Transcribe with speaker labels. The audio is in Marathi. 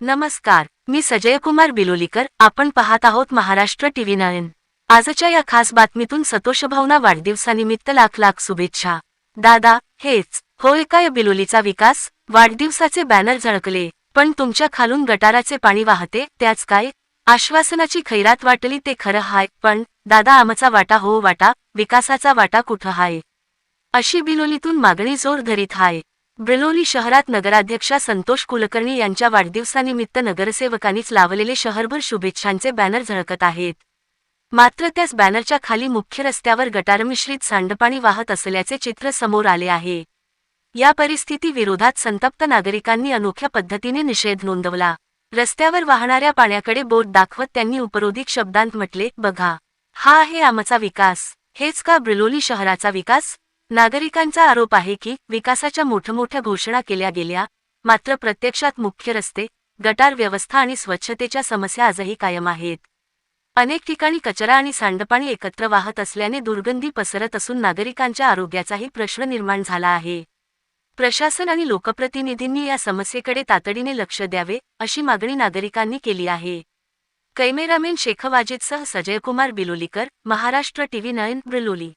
Speaker 1: नमस्कार, मी सजयकुमार बिलोलीकर. आपण पाहत आहोत महाराष्ट्र टीव्ही 9. आजच्या या खास बातमीतून सतोषभावना वाढदिवसानिमित्त लाख लाख शुभेच्छा. दादा, हेच होय काय बिलोलीचा विकास? वाढदिवसाचे बॅनर झळकले, पण तुमच्या खालून गटाराचे पाणी वाहते, त्याच काय? आश्वासनाची खैरात वाटली ते खरं हाय, पण दादा आमचा वाटा हो वाटा, विकासाचा वाटा कुठं हाय? अशी बिलोलीतून मागणी जोर धरीत हाय. बिलोली शहरात नगराध्यक्षा संतोष कुलकर्णी यांच्या वाढदिवसानिमित्त नगरसेवकांनीच लावलेले शहरभर शुभेच्छांचे बॅनर झळकत आहेत. मात्र त्याच बॅनरच्या खाली मुख्य रस्त्यावर गटारमिश्रित सांडपाणी वाहत असल्याचे चित्र समोर आले आहे. या परिस्थिती विरोधात संतप्त नागरिकांनी अनोख्या पद्धतीने निषेध नोंदवला. रस्त्यावर वाहणाऱ्या पाण्याकडे बोट दाखवत त्यांनी उपरोधिक शब्दांत म्हटले, बघा, हा आहे आमचा विकास. हेच का बिलोली शहराचा विकास? नागरिकांचा आरोप आहे की विकासाच्या मोठमोठ्या घोषणा केल्या गेल्या, मात्र प्रत्यक्षात मुख्य रस्ते, गटार व्यवस्था आणि स्वच्छतेच्या समस्या आजही कायम आहेत. अनेक ठिकाणी कचरा आणि सांडपाणी एकत्र वाहत असल्याने दुर्गंधी पसरत असून नागरिकांच्या आरोग्याचाही प्रश्न निर्माण झाला आहे. प्रशासन आणि लोकप्रतिनिधींनी या समस्येकडे तातडीने लक्ष द्यावे, अशी मागणी नागरिकांनी केली आहे. कॅमेरामॅन शेख वाजिदसह सजयकुमार बिलोलीकर, महाराष्ट्र टीव्ही 9, बिलोली.